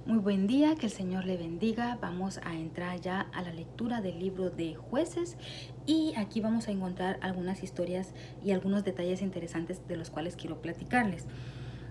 Muy buen día, que el Señor le bendiga. Vamos a entrar ya a la lectura del libro de Jueces y aquí vamos a encontrar algunas historias y algunos detalles interesantes de los cuales quiero platicarles.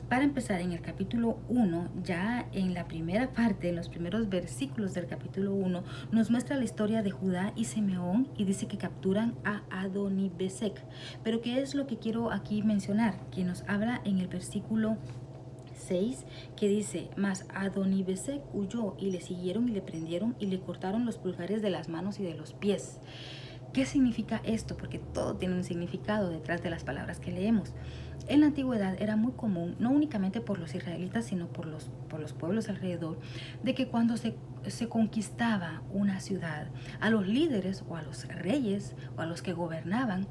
Para empezar, en el capítulo 1, ya en la primera parte, en los primeros versículos del capítulo 1, nos muestra la historia de Judá y Simeón y dice que capturan a Adonibesec. Pero ¿qué es lo que quiero aquí mencionar? Que nos habla en el versículo 6, que dice: mas Adonibesec huyó y le siguieron y le prendieron y le cortaron los pulgares de las manos y de los pies. ¿Qué significa esto? Porque todo tiene un significado detrás de las palabras que leemos. En la antigüedad era muy común, no únicamente por los israelitas, sino por los pueblos alrededor, de que cuando se conquistaba una ciudad, a los líderes o a los reyes o a los que gobernaban,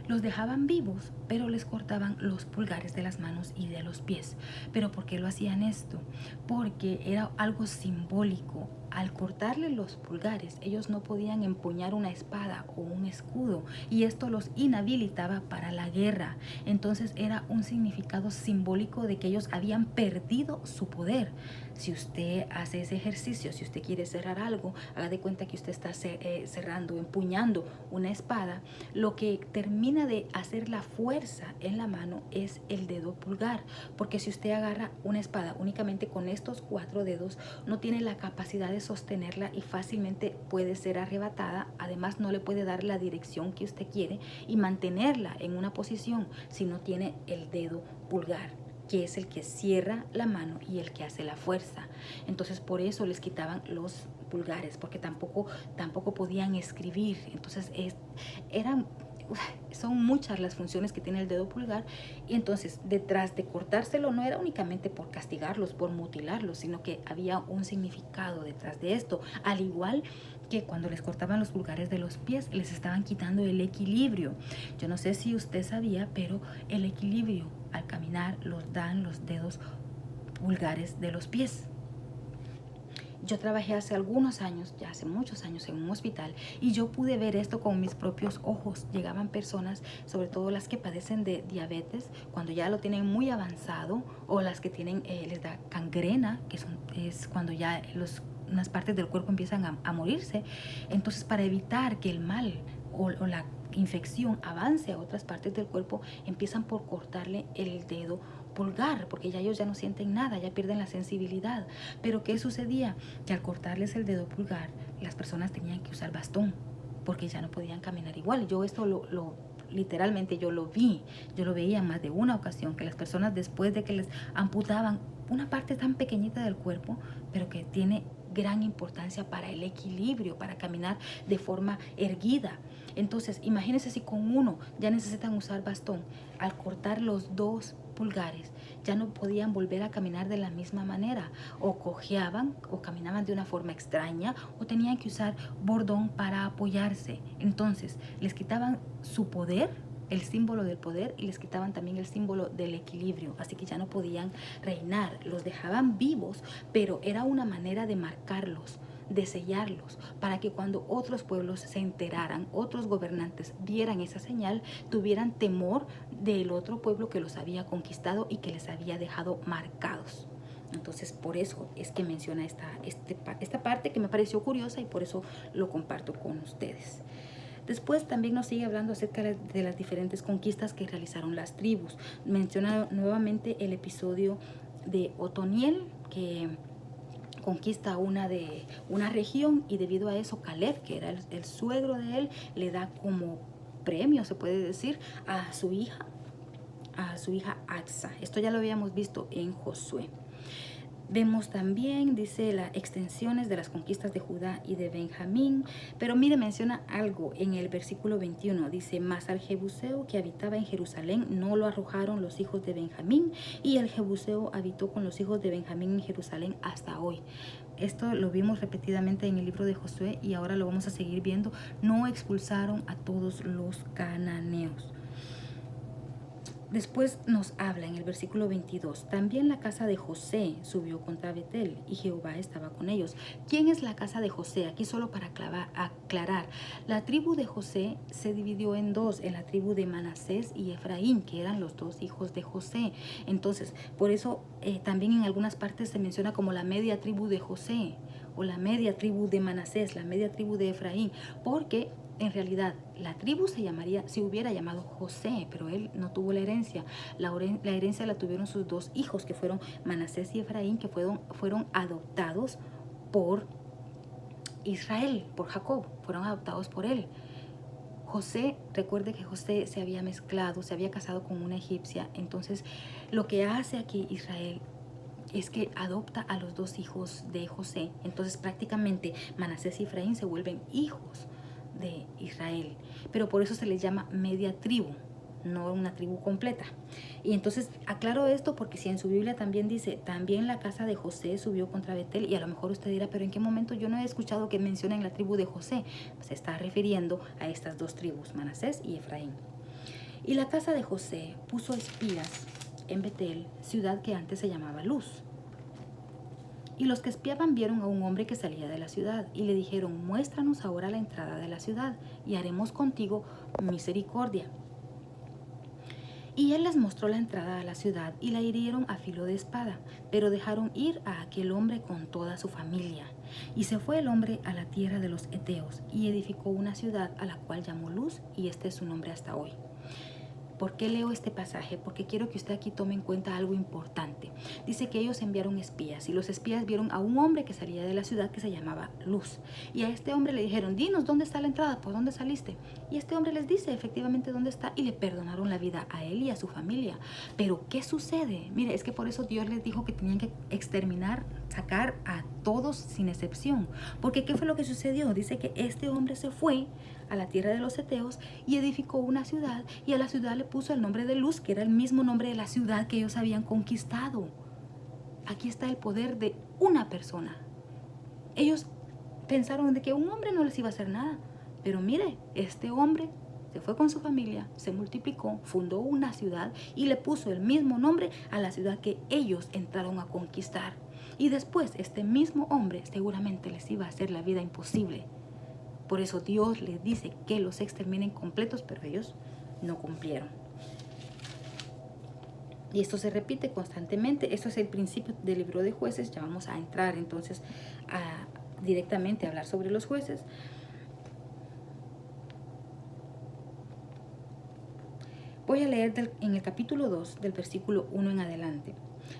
los dejaban vivos, pero les cortaban los pulgares de las manos y de los pies. ¿Pero por qué lo hacían esto? Porque era algo simbólico. Al cortarle los pulgares, ellos no podían empuñar una espada o un escudo y esto los inhabilitaba para la guerra. Entonces era un significado simbólico de que ellos habían perdido su poder. Si usted hace ese ejercicio, si usted quiere cerrar algo, haga de cuenta que usted está cerrando, empuñando una espada, lo que termina de hacer la fuerza en la mano es el dedo pulgar, porque si usted agarra una espada únicamente con estos 4 dedos, no tiene la capacidad de sostenerla y fácilmente puede ser arrebatada. Además, no le puede dar la dirección que usted quiere y mantenerla en una posición si no tiene el dedo pulgar, que es el que cierra la mano y el que hace la fuerza. Entonces por eso les quitaban los pulgares, porque tampoco podían escribir. Entonces son muchas las funciones que tiene el dedo pulgar, y entonces detrás de cortárselo no era únicamente por castigarlos, por mutilarlos, sino que había un significado detrás de esto. Al igual que cuando les cortaban los pulgares de los pies, les estaban quitando el equilibrio. Yo no sé si usted sabía, pero el equilibrio al caminar los dan los dedos pulgares de los pies. Yo trabajé hace algunos años, ya hace muchos años, en un hospital, y yo pude ver esto con mis propios ojos. Llegaban personas, sobre todo las que padecen de diabetes, cuando ya lo tienen muy avanzado, o las que tienen, les da gangrena, que es cuando ya unas partes del cuerpo empiezan a morirse. Entonces, para evitar que el mal o la infección avance a otras partes del cuerpo, empiezan por cortarle el dedo pulgar, porque ya ellos ya no sienten nada, ya pierden la sensibilidad. Pero ¿qué sucedía? Que al cortarles el dedo pulgar, las personas tenían que usar bastón, porque ya no podían caminar igual. Yo esto literalmente yo lo veía más de una ocasión, que las personas, después de que les amputaban una parte tan pequeñita del cuerpo, pero que tiene gran importancia para el equilibrio, para caminar de forma erguida. Entonces, imagínense si con uno ya necesitan usar bastón. Al cortar los 2 pulgares, ya no podían volver a caminar de la misma manera, o cojeaban o caminaban de una forma extraña, o tenían que usar bordón para apoyarse. Entonces, les quitaban su poder, el símbolo del poder, y les quitaban también el símbolo del equilibrio, así que ya no podían reinar. Los dejaban vivos, pero era una manera de marcarlos, de sellarlos, para que cuando otros pueblos se enteraran, otros gobernantes vieran esa señal, tuvieran temor del otro pueblo que los había conquistado y que les había dejado marcados. Entonces, por eso es que menciona esta parte, que me pareció curiosa, y por eso lo comparto con ustedes. Después también nos sigue hablando acerca de las diferentes conquistas que realizaron las tribus. Menciona nuevamente el episodio de Otoniel, que conquista una región, y debido a eso Caleb, que era el suegro de él, le da como premio, se puede decir, a su hija Atsa. Esto ya lo habíamos visto en Josué. Vemos también, dice, las extensiones de las conquistas de Judá y de Benjamín. Pero mire, menciona algo en el versículo 21. Dice: mas al jebuseo que habitaba en Jerusalén no lo arrojaron los hijos de Benjamín, y el jebuseo habitó con los hijos de Benjamín en Jerusalén hasta hoy. Esto lo vimos repetidamente en el libro de Josué y ahora lo vamos a seguir viendo. No expulsaron a todos los cananeos. Después nos habla en el versículo 22, también la casa de José subió contra Betel y Jehová estaba con ellos. ¿Quién es la casa de José? Aquí solo para aclarar, la tribu de José se dividió en dos, en la tribu de Manasés y Efraín, que eran los dos hijos de José. Entonces, por eso también en algunas partes se menciona como la media tribu de José o la media tribu de Manasés, la media tribu de Efraín, porque en realidad, la tribu se hubiera llamado José, pero él no tuvo la herencia. La herencia la tuvieron sus dos hijos, que fueron Manasés y Efraín, que fueron adoptados por Israel, por Jacob, fueron adoptados por él. José, recuerde que José se había mezclado, se había casado con una egipcia. Entonces, lo que hace aquí Israel es que adopta a los dos hijos de José. Entonces, prácticamente Manasés y Efraín se vuelven hijos de Israel, pero por eso se les llama media tribu, no una tribu completa. Y entonces aclaro esto porque si en su Biblia también dice, también la casa de José subió contra Betel, y a lo mejor usted dirá, pero ¿en qué momento yo no he escuchado que mencionen la tribu de José? Se está refiriendo a estas dos tribus, Manasés y Efraín. Y la casa de José puso espías en Betel, ciudad que antes se llamaba Luz. Y los que espiaban vieron a un hombre que salía de la ciudad y le dijeron, muéstranos ahora la entrada de la ciudad y haremos contigo misericordia. Y él les mostró la entrada a la ciudad y la hirieron a filo de espada, pero dejaron ir a aquel hombre con toda su familia. Y se fue el hombre a la tierra de los Eteos y edificó una ciudad a la cual llamó Luz, y este es su nombre hasta hoy. ¿Por qué leo este pasaje? Porque quiero que usted aquí tome en cuenta algo importante. Dice que ellos enviaron espías y los espías vieron a un hombre que salía de la ciudad que se llamaba Luz. Y a este hombre le dijeron, dinos dónde está la entrada, por dónde saliste. Y este hombre les dice efectivamente dónde está y le perdonaron la vida a él y a su familia. Pero ¿qué sucede? Mire, es que por eso Dios les dijo que tenían que exterminar, sacar a todos sin excepción. Porque ¿qué fue lo que sucedió? Dice que este hombre se fue a la tierra de los Eteos y edificó una ciudad, y a la ciudad le puso el nombre de Luz, que era el mismo nombre de la ciudad que ellos habían conquistado. Aquí está el poder de una persona. Ellos pensaron de que un hombre no les iba a hacer nada, pero mire, este hombre se fue con su familia, se multiplicó, fundó una ciudad y le puso el mismo nombre a la ciudad que ellos entraron a conquistar. Y después este mismo hombre seguramente les iba a hacer la vida imposible. Por eso Dios les dice que los exterminen completos, pero ellos no cumplieron. Y esto se repite constantemente. Esto es el principio del libro de Jueces. Ya vamos a entrar entonces directamente a hablar sobre los jueces. Voy a leer en el capítulo 2, del versículo 1 en adelante.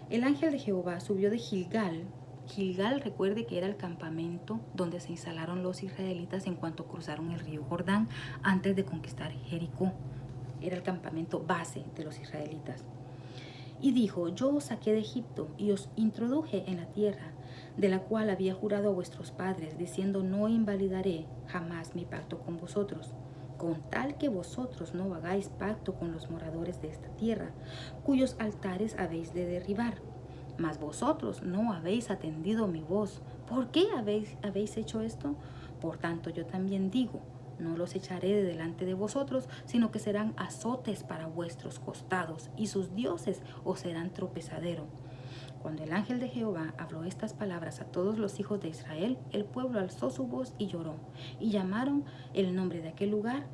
El ángel de Jehová subió de Gilgal. Gilgal, recuerde que era el campamento donde se instalaron los israelitas en cuanto cruzaron el río Jordán antes de conquistar Jericó. Era el campamento base de los israelitas. Y dijo, yo os saqué de Egipto y os introduje en la tierra de la cual había jurado a vuestros padres, diciendo, no invalidaré jamás mi pacto con vosotros, con tal que vosotros no hagáis pacto con los moradores de esta tierra, cuyos altares habéis de derribar. Mas vosotros no habéis atendido mi voz. ¿Por qué habéis hecho esto? Por tanto, yo también digo, no los echaré de delante de vosotros, sino que serán azotes para vuestros costados, y sus dioses os serán tropezadero. Cuando el ángel de Jehová habló estas palabras a todos los hijos de Israel, el pueblo alzó su voz y lloró, y llamaron el nombre de aquel lugar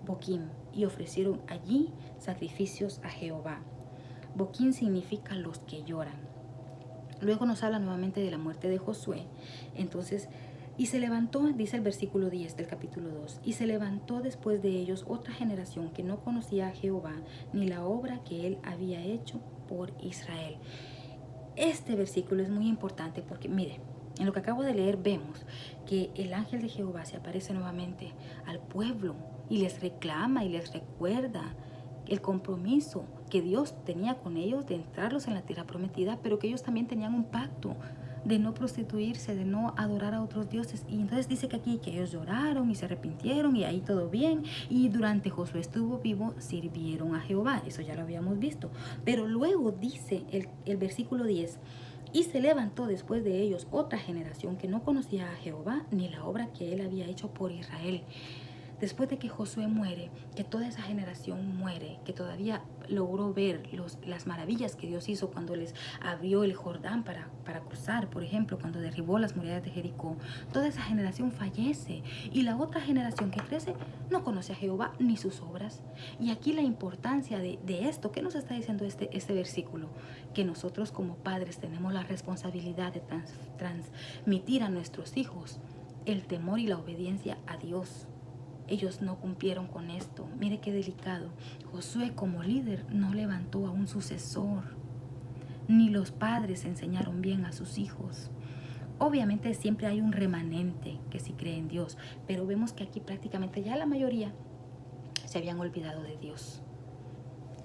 Boquim, y ofrecieron allí sacrificios a Jehová. Boquim significa los que lloran. Luego nos habla nuevamente de la muerte de Josué. Entonces, y se levantó, dice el versículo 10 del capítulo 2, y se levantó después de ellos otra generación que no conocía a Jehová, ni la obra que él había hecho por Israel. Este versículo es muy importante porque, mire, en lo que acabo de leer vemos que el ángel de Jehová se aparece nuevamente al pueblo y les reclama y les recuerda el compromiso que Dios tenía con ellos de entrarlos en la tierra prometida, pero que ellos también tenían un pacto de no prostituirse, de no adorar a otros dioses. Y entonces dice que aquí que ellos lloraron y se arrepintieron y ahí todo bien. Y durante Josué estuvo vivo, sirvieron a Jehová. Eso ya lo habíamos visto. Pero luego dice el versículo 10, y se levantó después de ellos otra generación que no conocía a Jehová ni la obra que él había hecho por Israel. después de que Josué muere, que toda esa generación muere, que todavía logró ver las maravillas que Dios hizo cuando les abrió el Jordán para cruzar, por ejemplo, cuando derribó las murallas de Jericó, toda esa generación fallece y la otra generación que crece no conoce a Jehová ni sus obras. Y aquí la importancia de esto, ¿qué nos está diciendo este versículo? Que nosotros como padres tenemos la responsabilidad de transmitir a nuestros hijos el temor y la obediencia a Dios. Ellos no cumplieron con esto. Mire qué delicado. Josué como líder no levantó a un sucesor. Ni los padres enseñaron bien a sus hijos. Obviamente siempre hay un remanente que sí cree en Dios, pero vemos que aquí prácticamente ya la mayoría se habían olvidado de Dios.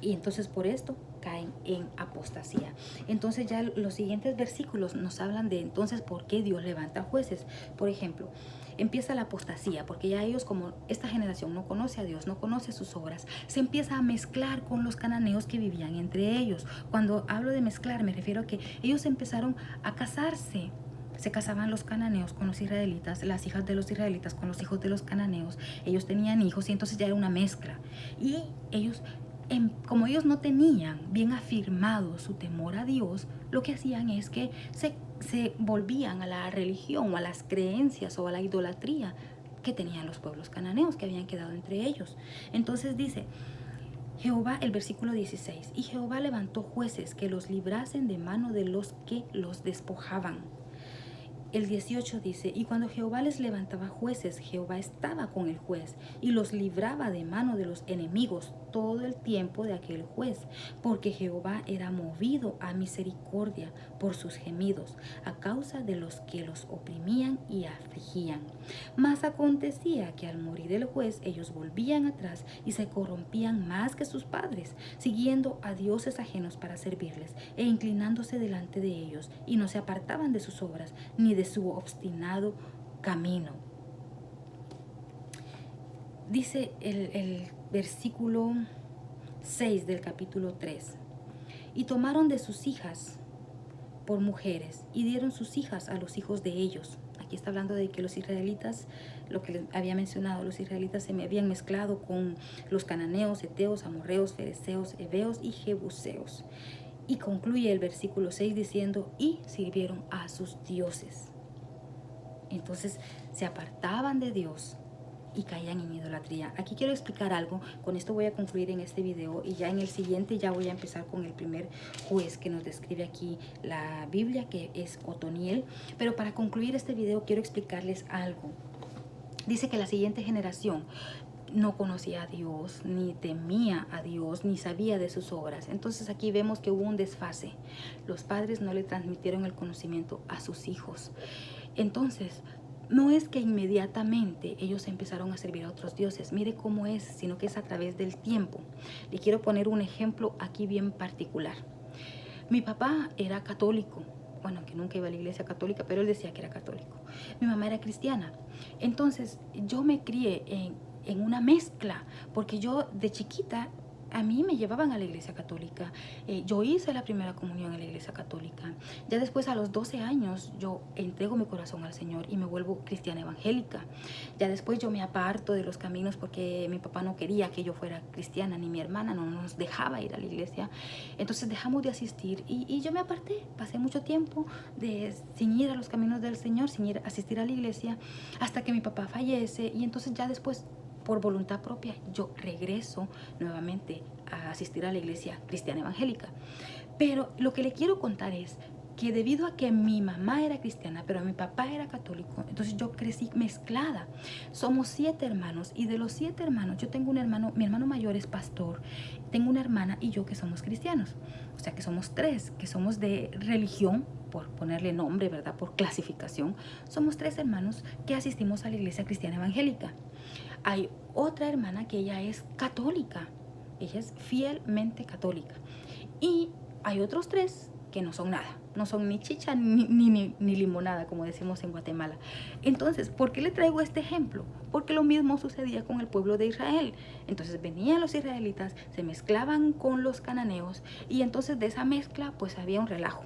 Y entonces por esto caen en apostasía. Entonces ya los siguientes versículos nos hablan de entonces por qué Dios levanta jueces. Por ejemplo, empieza la apostasía, porque ya ellos, como esta generación no conoce a Dios, no conoce sus obras, se empieza a mezclar con los cananeos que vivían entre ellos. Cuando hablo de mezclar, me refiero a que ellos empezaron a casarse. Se casaban los cananeos con los israelitas, las hijas de los israelitas con los hijos de los cananeos. Ellos tenían hijos y entonces ya era una mezcla. Y ellos, como ellos no tenían bien afirmado su temor a Dios, lo que hacían es que se volvían a la religión o a las creencias o a la idolatría que tenían los pueblos cananeos que habían quedado entre ellos. Entonces dice Jehová, el versículo 16, y Jehová levantó jueces que los librasen de mano de los que los despojaban. El 18 dice, y cuando Jehová les levantaba jueces, Jehová estaba con el juez y los libraba de mano de los enemigos todo el tiempo de aquel juez, porque Jehová era movido a misericordia por sus gemidos, a causa de los que los oprimían y afligían. Mas acontecía que al morir el juez, ellos volvían atrás y se corrompían más que sus padres, siguiendo a dioses ajenos para servirles e inclinándose delante de ellos, y no se apartaban de sus obras ni de su obstinado camino. Dice el versículo 6 del capítulo 3. Y tomaron de sus hijas por mujeres y dieron sus hijas a los hijos de ellos. Aquí está hablando de que los israelitas, lo que les había mencionado, los israelitas se me habían mezclado con los cananeos, heteos, amorreos, fereceos, heveos y jebuseos. Y concluye el versículo 6 diciendo, y sirvieron a sus dioses. Entonces se apartaban de Dios y caían en idolatría. Aquí quiero explicar algo. Con esto voy a concluir en este video y ya en el siguiente ya voy a empezar con el primer juez que nos describe aquí la Biblia, que es Otoniel. Pero para concluir este video quiero explicarles algo. Dice que la siguiente generación no conocía a Dios, ni temía a Dios, ni sabía de sus obras. Entonces aquí vemos que hubo un desfase. Los padres no le transmitieron el conocimiento a sus hijos. Entonces, no es que inmediatamente ellos empezaron a servir a otros dioses. Mire cómo es, sino que es a través del tiempo. Le quiero poner un ejemplo aquí bien particular. Mi papá era católico. Bueno, que nunca iba a la iglesia católica, pero él decía que era católico. Mi mamá era cristiana. Entonces, yo me crié en una mezcla, porque yo de chiquita a mí me llevaban a la iglesia católica. Yo hice la primera comunión en la iglesia católica. Ya después, a los 12 años, yo entrego mi corazón al Señor y me vuelvo cristiana evangélica. Ya después yo me aparto de los caminos porque mi papá no quería que yo fuera cristiana, ni mi hermana no nos dejaba ir a la iglesia. Entonces dejamos de asistir y yo me aparté. Pasé mucho tiempo sin ir a los caminos del Señor, sin ir a asistir a la iglesia, hasta que mi papá fallece. Y entonces ya después, por voluntad propia, yo regreso nuevamente a asistir a la iglesia cristiana evangélica. Pero lo que le quiero contar es que debido a que mi mamá era cristiana, pero mi papá era católico, entonces yo crecí mezclada. Somos 7 hermanos y de los 7 hermanos, yo tengo un hermano, mi hermano mayor es pastor, tengo una hermana y yo que somos cristianos. O sea que somos 3, que somos de religión, por ponerle nombre, ¿verdad? Por clasificación. Somos 3 hermanos que asistimos a la iglesia cristiana evangélica. Hay otra hermana que ella es católica, ella es fielmente católica. Y hay otros 3 que no son nada, no son ni chicha ni limonada, como decimos en Guatemala. Entonces, ¿por qué le traigo este ejemplo? Porque lo mismo sucedía con el pueblo de Israel. Entonces venían los israelitas, se mezclaban con los cananeos y entonces de esa mezcla pues había un relajo.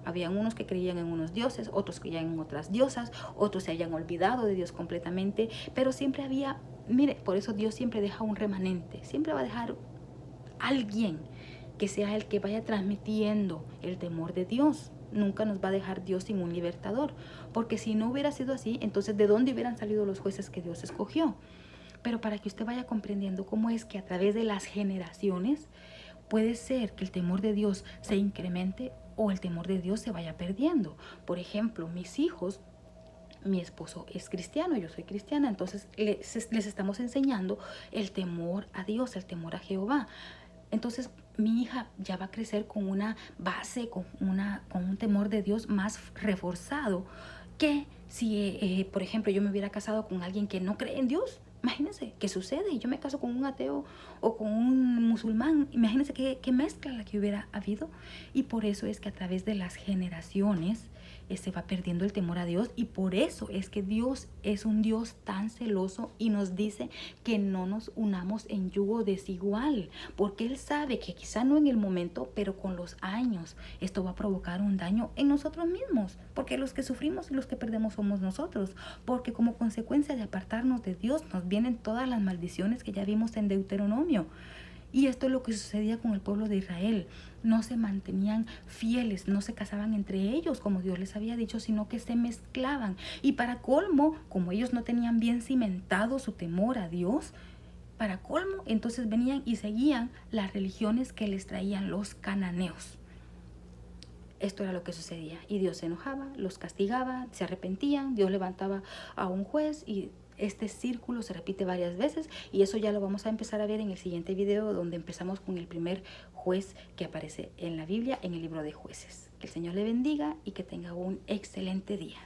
Habían unos que creían en unos dioses, otros creían en otras diosas, otros se habían olvidado de Dios completamente, pero siempre había mire, por eso Dios siempre deja un remanente, siempre va a dejar alguien que sea el que vaya transmitiendo el temor de Dios. Nunca nos va a dejar Dios sin un libertador, porque si no hubiera sido así, entonces ¿de dónde hubieran salido los jueces que Dios escogió? Pero para que usted vaya comprendiendo cómo es que a través de las generaciones puede ser que el temor de Dios se incremente o el temor de Dios se vaya perdiendo. Por ejemplo, mis hijos, mi esposo es cristiano, yo soy cristiana, entonces les estamos enseñando el temor a Dios, el temor a Jehová. Entonces mi hija ya va a crecer con una base, con un temor de Dios más reforzado que si, por ejemplo, yo me hubiera casado con alguien que no cree en Dios. Imagínense qué sucede. Yo me caso con un ateo o con un musulmán. Imagínense qué mezcla la que hubiera habido. Y por eso es que a través de las generaciones se va perdiendo el temor a Dios, y por eso es que Dios es un Dios tan celoso y nos dice que no nos unamos en yugo desigual, porque Él sabe que quizá no en el momento, pero con los años esto va a provocar un daño en nosotros mismos, porque los que sufrimos y los que perdemos somos nosotros, porque como consecuencia de apartarnos de Dios nos vienen todas las maldiciones que ya vimos en Deuteronomio. Y esto es lo que sucedía con el pueblo de Israel. No se mantenían fieles, no se casaban entre ellos como Dios les había dicho, sino que se mezclaban. Y para colmo, como ellos no tenían bien cimentado su temor a Dios, para colmo, entonces venían y seguían las religiones que les traían los cananeos. Esto era lo que sucedía. Y Dios se enojaba, los castigaba, se arrepentían, Dios levantaba a un juez y este círculo se repite varias veces, y eso ya lo vamos a empezar a ver en el siguiente video, donde empezamos con el primer juez que aparece en la Biblia, en el libro de Jueces. Que el Señor le bendiga y que tenga un excelente día.